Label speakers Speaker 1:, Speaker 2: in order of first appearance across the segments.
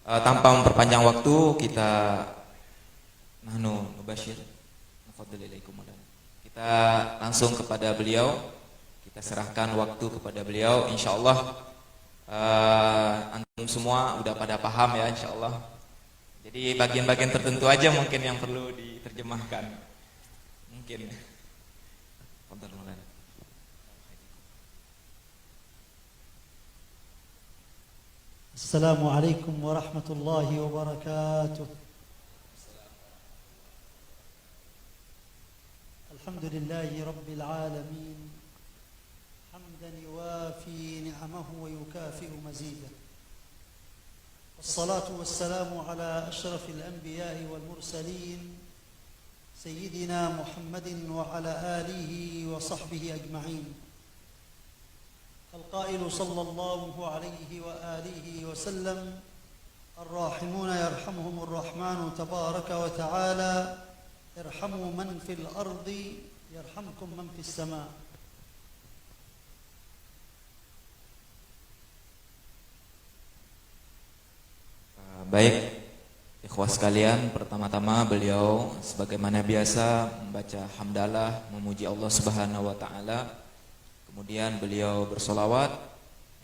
Speaker 1: Tanpa memperpanjang waktu, kita mubashir. Kita langsung kepada beliau. Kita serahkan waktu kepada beliau. Insyaallah antum semua udah pada paham ya, insyaallah. Jadi bagian-bagian tertentu aja mungkin yang perlu diterjemahkan. Mungkin.
Speaker 2: Assalamualaikum warahmatullahi wabarakatuh. Alhamdulillahi rabbil alamin. Hamdan yuwafi ni'amahu wa yukafi'u mazidah. Wassalatu wassalamu ala ashrafil anbiya'i wal mursalin Sayyidina Muhammadin wa ala alihi wa sahbihi ajma'in. القائل صلى الله عليه وآله وسلم الراحمون يرحمهم الرحمن تبارك وتعالى ارحموا من في الأرض يرحمكم من في السماء.
Speaker 1: Baik, ikhwah sekalian, pertama-tama beliau sebagaimana biasa membaca hamdalah, memuji Allah Subhanahu wa taala. Kemudian beliau bersolawat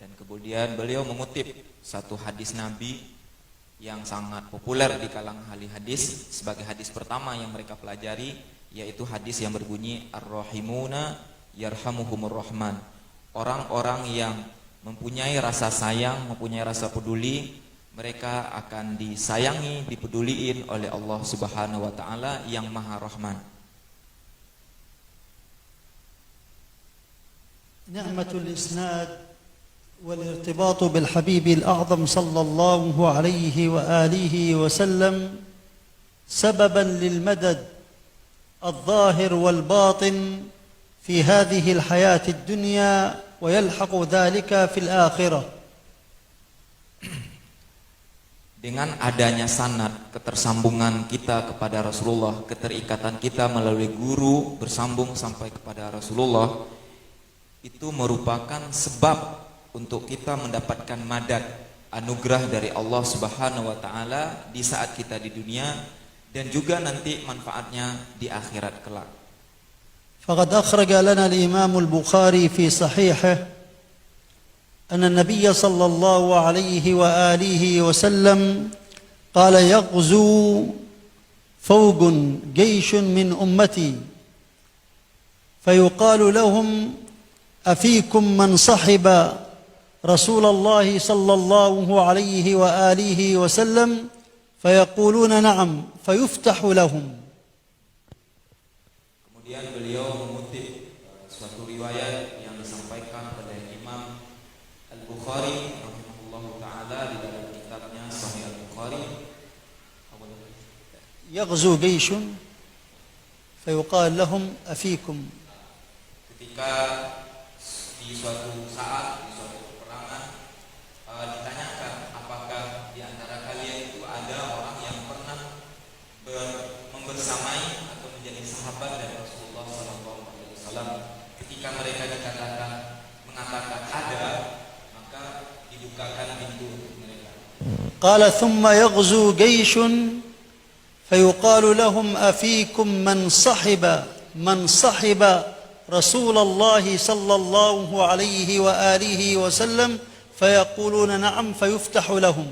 Speaker 1: dan kemudian beliau mengutip satu hadis Nabi yang sangat populer di kalangan ahli hadis sebagai hadis pertama yang mereka pelajari, yaitu hadis yang berbunyi ar-rahimuna yarhamuhumur rahman. Orang-orang yang mempunyai rasa sayang, mempunyai rasa peduli, mereka akan disayangi, dipeduliin oleh Allah Subhanahu wa taala yang Maha Rahman.
Speaker 2: نعمة الإسناد والارتباط بالحبيب الأعظم صلى الله عليه وآله وسلم سببا للمدد الظاهر والباطن في هذه الحياة الدنيا ويلحق ذلك في الآخرة.
Speaker 1: Dengan adanya sanad, ketersambungan kita kepada Rasulullah, keterikatan kita melalui guru bersambung sampai kepada Rasulullah, itu merupakan sebab untuk kita mendapatkan madad, anugerah dari Allah Subhanahu wa taala di saat kita di dunia dan juga nanti manfaatnya di akhirat kelak.
Speaker 2: فقد أخرج لنا الإمام البخاري في صحيحه أن النبي صلى الله عليه وآله وسلم قال يغزو فوج جيش من أمتي فيقال لهم أفيكم من صحب رسول الله صلى الله عليه وآله وسلم فيقولون نعم فيفتح لهم.
Speaker 1: Kemudian beliau mengutip suatu riwayat yang disampaikan oleh Imam Al-Bukhari rahimahullahu taala di dalam kitabnya Sahih Al-Bukhari.
Speaker 2: يغزو جيش فيقال لهم أفيكم.
Speaker 1: Ketika di suatu saat, di suatu peperangan ditanyakan apakah di antara kalian itu ada orang yang pernah membersamai atau menjadi sahabat dari Rasulullah SAW. Ketika mereka mengatakan ada, maka dibukakan pintu untuk mereka.
Speaker 2: قال ثم يغزو جيش فيقال لهم أفيكم من صحب رسول الله صلى الله عليه وآله وسلم فيقولون نعم فيفتح لهم.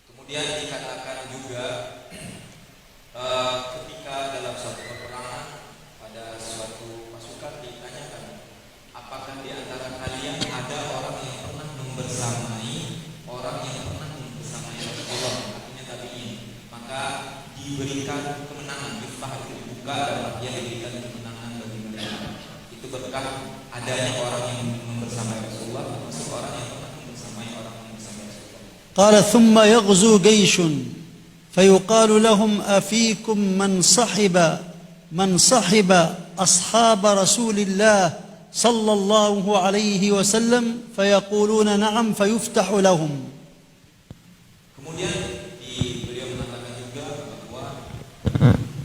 Speaker 1: Kemudian dikatakan juga ketika dalam suatu peperangan pada suatu pasukan ditanyakan apakah di antara kalian ada orang yang pernah membersamai Rasulullah, artinya tabi'in, maka diberikan kemenangan. Miftah itu dibuka dan artinya diberikan kemenangan bagi mereka. Itu berkah adanya orang yang membersamai Rasulullah, termasuk orang yang pernah membersamai Rasulullah.
Speaker 2: قال ثم يغزو جيش فيقال لهم أفيكم من صحب أصحاب رسول الله صلى الله عليه وسلم فيقولون نعم فيفتح لهم.
Speaker 1: Kemudian beliau mengatakan juga bahwa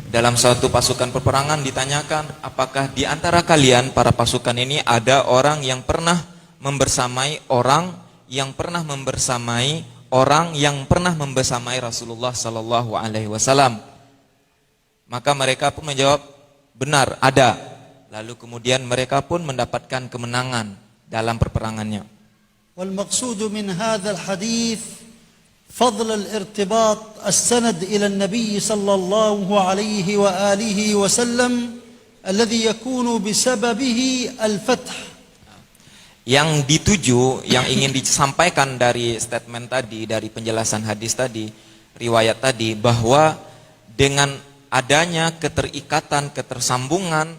Speaker 1: dalam suatu pasukan peperangan ditanyakan apakah di antara kalian para pasukan ini ada orang yang pernah membersamai orang yang pernah membersamai Rasulullah sallallahu alaihi wasallam? Maka mereka pun menjawab, benar, ada. Lalu kemudian mereka pun mendapatkan kemenangan dalam perperangannya.
Speaker 2: والمقصود من هذا الحديث فضل الارتباط السند إلى النبي صلى الله عليه وآله وسلم الذي يكون بسببه الفتح.
Speaker 1: Yang dituju, yang ingin disampaikan dari statement tadi, dari penjelasan hadis tadi, riwayat tadi, bahwa dengan adanya keterikatan, ketersambungan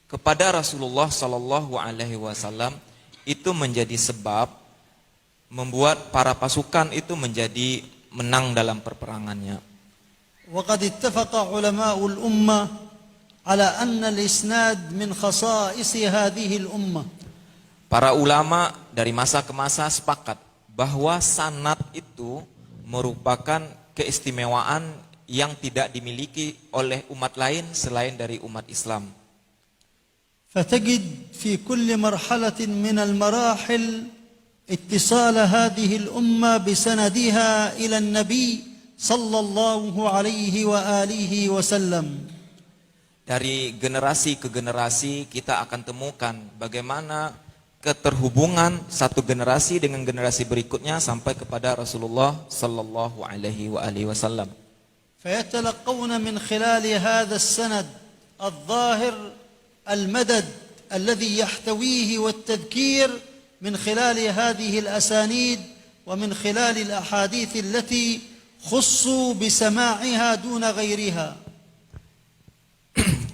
Speaker 1: kepada Rasulullah sallallahu alaihi wasallam itu menjadi sebab membuat para pasukan itu menjadi menang dalam perperangannya.
Speaker 2: وقد اتفق علماء الأمة على أن الإسناد من خصائص هذه الأمة.
Speaker 1: Para ulama dari masa ke masa sepakat bahwa sanad itu merupakan keistimewaan yang tidak dimiliki oleh umat lain selain dari umat Islam.
Speaker 2: فتجد في كل مرحلة من المراحل اتصال هذه الأمة بسندها إلى النبي صلى الله عليه وآله وسلم.
Speaker 1: Dari generasi ke generasi kita akan temukan bagaimana keterhubungan satu generasi dengan generasi berikutnya sampai kepada Rasulullah sallallahu alaihi wasallam.
Speaker 2: فيتلقون من خلال هذا السند الظاهر المدد الذي يحتويه والتذكير من خلال هذه الأسانيد ومن خلال الأحاديث التي خصوا بسماعها دون غيرها.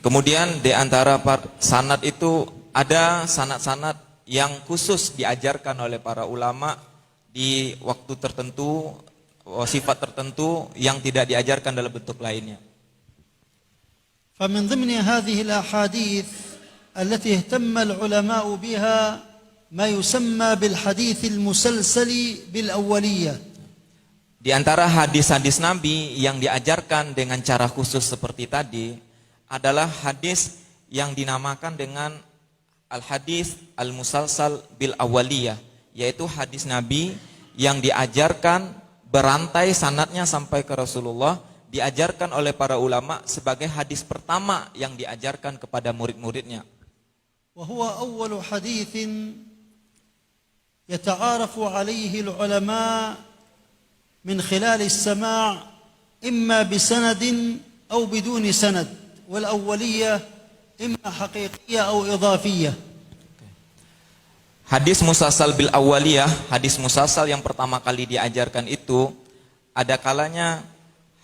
Speaker 2: Kemudian
Speaker 1: di antara sanad itu ada sanad-sanad yang khusus diajarkan oleh para ulama di waktu tertentu, sifat tertentu yang tidak diajarkan dalam bentuk lainnya.
Speaker 2: فمن ضمن هذه الأحاديث التي اهتم العلماء بها ما يسمى بالحديث المسلسل بالأولية.
Speaker 1: Di antara hadis-hadis Nabi yang diajarkan dengan cara khusus seperti tadi adalah hadis yang dinamakan dengan al-hadis al-musalsal bil awaliyah, yaitu hadis Nabi yang diajarkan berantai sanadnya sampai ke Rasulullah, diajarkan oleh para ulama sebagai hadis pertama yang diajarkan kepada murid-muridnya.
Speaker 2: وهو أول حديث يتعارف عليه العلماء من خلال السماع إما بسند أو بدون سند، والأولية إما حقيقية أو إضافية.
Speaker 1: Hadis musalsal bil awaliyah, hadis musalsal yang pertama kali diajarkan itu ada kalanya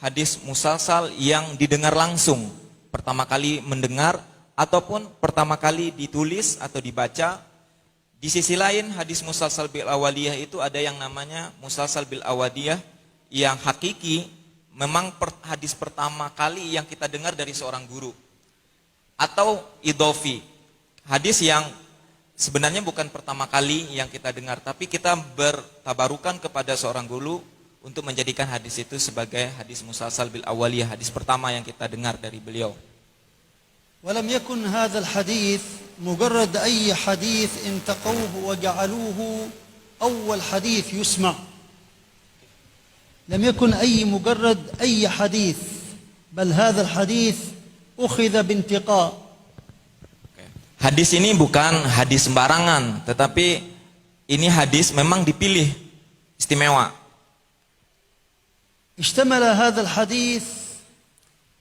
Speaker 1: hadis musalsal yang didengar langsung, pertama kali mendengar ataupun pertama kali ditulis atau dibaca. Di sisi lain hadis musalsal bil awaliyah itu ada yang namanya musalsal bil awaliyah yang hakiki, memang hadis pertama kali yang kita dengar dari seorang guru. Atau idofi, hadis yang sebenarnya bukan pertama kali yang kita dengar, tapi kita bertabarukan kepada seorang guru untuk menjadikan hadis itu sebagai hadis musalsal bil awaliyah, hadis pertama yang kita dengar dari beliau.
Speaker 2: ولم يكن هذا الحديث مجرد أي حديث انتقوه وجعلوه أول حديث يسمع. لم يكن مجرد أي حديث، بل هذا الحديث أخذ بانتقاء.
Speaker 1: Hadis ini bukan hadis sembarangan, tetapi ini hadis memang dipilih istimewa.
Speaker 2: اشتمل هذا الحديث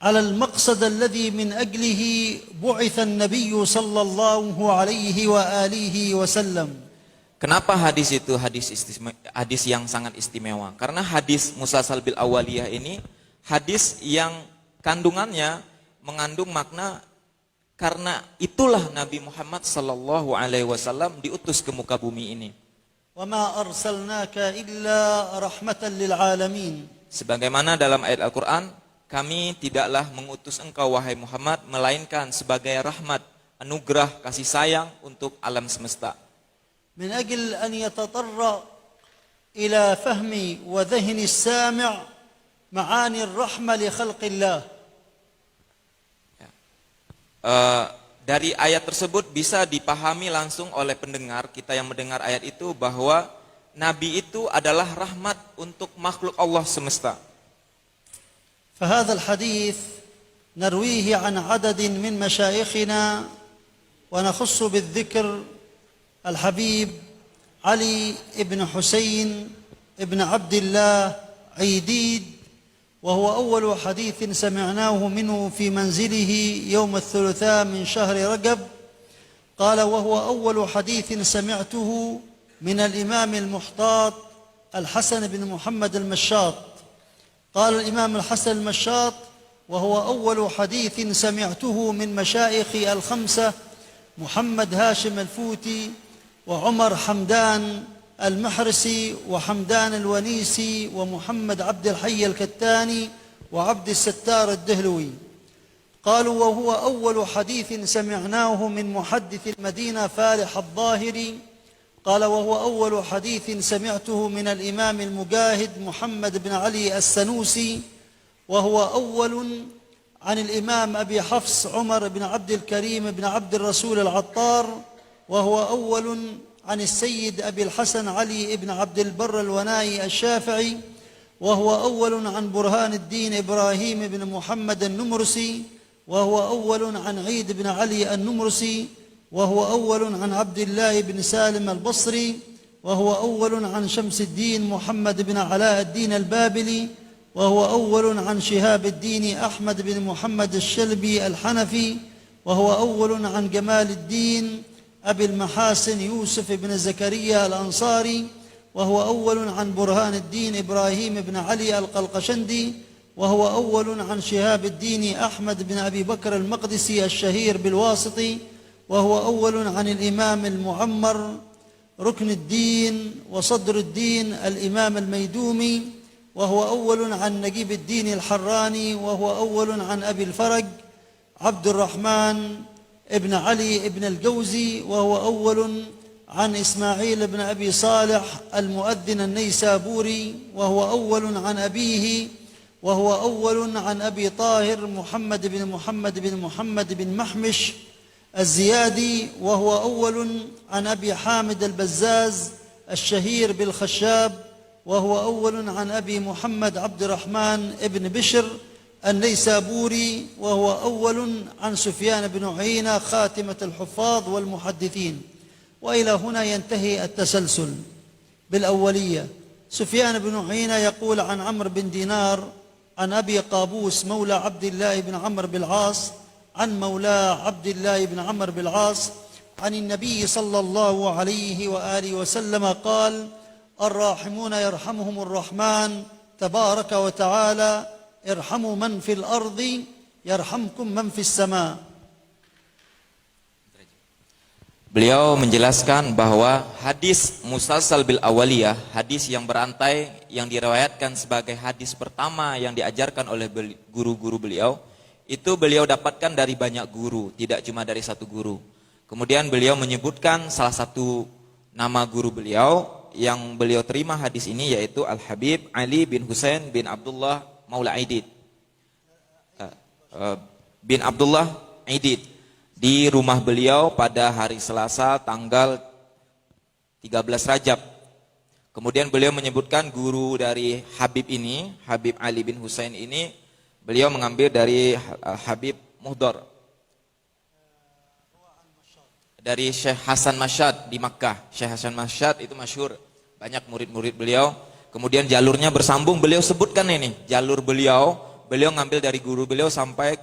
Speaker 2: على المقصد الذي من أجله بعث النبي صلى الله عليه وآله وسلم.
Speaker 1: Kenapa hadis itu hadis yang sangat istimewa? Karena hadis musalsal bil awaliyah ini hadis yang kandungannya mengandung makna, karena itulah Nabi Muhammad sallallahu alaihi wasallam diutus ke muka bumi ini.
Speaker 2: وَمَا أَرْسَلْنَاكَ إِلَّا رَحْمَةً لِلْعَالَمِينَ. Sebagaimana
Speaker 1: dalam ayat Al-Quran, kami tidaklah mengutus engkau wahai Muhammad melainkan sebagai rahmat, anugerah, kasih sayang untuk alam semesta.
Speaker 2: من أجل أن يتطرق إلى فهم وذهن السامع معاني الرحمة لخلق الله.
Speaker 1: Dari ayat tersebut bisa dipahami langsung oleh pendengar, kita yang mendengar ayat itu, bahwa Nabi itu adalah rahmat untuk makhluk Allah semesta.
Speaker 2: فهذا الحديث نرويه عن عدد من مشايخنا ونخص بالذكر الحبيب علي بن حسين بن عبد الله عيديد، وهو أول حديث سمعناه منه في منزله يوم الثلاثاء من شهر رجب. قال: وهو أول حديث سمعته من الإمام المحتاط الحسن بن محمد المشاط. قال الإمام الحسن المشاط: وهو أول حديث سمعته من مشايخي الخمسة محمد هاشم الفوتي وعمر حمدان المحرسي وحمدان الونيسي ومحمد عبد الحي الكتاني وعبد الستار الدهلوي. قالوا: وهو أول حديث سمعناه من محدث المدينة فالح الظاهري. قال: وهو أول حديث سمعته من الإمام المجاهد محمد بن علي السنوسي، وهو أول عن الإمام أبي حفص عمر بن عبد الكريم بن عبد الرسول العطار، وهو أول عن السيد أبي الحسن علي بن عبد البر الونائي الشافعي، وهو أول عن برهان الدين إبراهيم بن محمد النمرسي، وهو أول عن عيد بن علي النمرسي، وهو أول عن عبد الله بن سالم البصري، وهو أول عن شمس الدين محمد بن علاء الدين البابلي، وهو أول عن شهاب الدين أحمد بن محمد الشلبي الحنفي، وهو أول عن جمال الدين أبي المحاسن يوسف بن زكريا الأنصاري، وهو أول عن برهان الدين إبراهيم بن علي القلقشندي، وهو أول عن شهاب الدين أحمد بن أبي بكر المقدسي الشهير بالواسطي، وهو أول عن الإمام المعمر ركن الدين وصدر الدين الإمام الميدومي، وهو أول عن نجيب الدين الحراني، وهو أول عن أبي الفرج عبد الرحمن ابن علي ابن الجوزي، وهو أول عن إسماعيل بن أبي صالح المؤذن النيسابوري، وهو أول عن أبيه، وهو أول عن أبي طاهر محمد بن محمد بن محمش الزيادي، وهو أول عن أبي حامد البزاز الشهير بالخشاب، وهو أول عن أبي محمد عبد الرحمن ابن بشر النيسابوري، وهو أول عن سفيان بن عيينة خاتمة الحفاظ والمحدثين. وإلى هنا ينتهي التسلسل بالأولية. سفيان بن عيينة يقول عن عمرو بن دينار عن أبي قابوس مولى عبد الله بن عمرو بالعاص عن مولى عبد الله بن عمرو بالعاص عن النبي صلى الله عليه وآله وسلم قال: الراحمون يرحمهم الرحمن تبارك وتعالى ارحموا من في الأرض يرحمكم من في السماء.
Speaker 1: Beliau menjelaskan bahwa hadis musalsal bil awaliyah, hadis yang berantai yang diriwayatkan sebagai hadis pertama yang diajarkan oleh guru-guru beliau, itu beliau dapatkan dari banyak guru, tidak cuma dari satu guru. Kemudian beliau menyebutkan salah satu nama guru beliau yang beliau terima hadis ini, yaitu Al-Habib Ali bin Husain bin Abdullah Maula Aidid bin Abdullah Aidid di rumah beliau pada hari Selasa tanggal 13 Rajab. Kemudian beliau menyebutkan guru dari Habib ini, Habib Ali bin Husain ini, beliau mengambil dari Habib Muhdar, dari Syekh Hasan Mashhad di Makkah. Syekh Hasan Mashhad itu masyhur, banyak murid-murid beliau. Kemudian jalurnya bersambung, beliau sebutkan ini, jalur beliau ngambil dari guru beliau sampai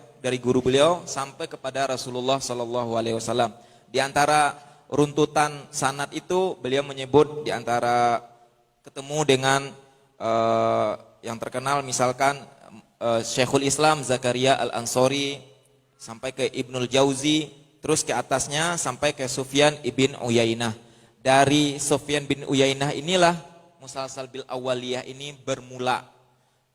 Speaker 1: kepada Rasulullah sallallahu alaihi wasallam. Di antara runtutan sanad itu beliau menyebut di antara ketemu dengan yang terkenal misalkan Syekhul Islam Zakaria Al-Ansori sampai ke Ibnul Jauzi, terus ke atasnya sampai ke Sufyan ibn Uyainah. Dari Sufyan bin Uyainah inilah musalsal bil awaliyah ini bermula.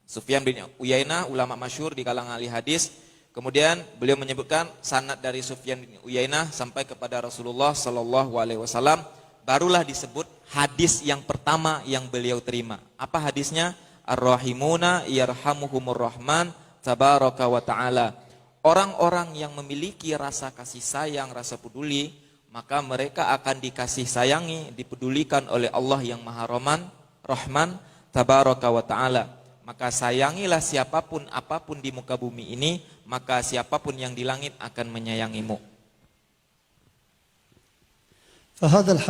Speaker 1: Sufyan bin Uyainah ulama masyhur di kalangan ahli hadis. Kemudian beliau menyebutkan sanad dari Sufyan bin Uyainah sampai kepada Rasulullah sallallahu alaihi wasallam, barulah disebut hadis yang pertama yang beliau terima. Apa hadisnya? Ar-rahimuna yarhamuhumur rahman tabaraka wa ta'ala. Orang-orang yang memiliki rasa kasih sayang, rasa peduli, maka mereka akan dikasih sayangi, dipedulikan oleh Allah yang Maha Rahman tabaraka wa ta'ala. Maka sayangilah siapapun apapun di muka bumi ini, maka siapapun yang di langit akan menyayangimu.
Speaker 2: فهذا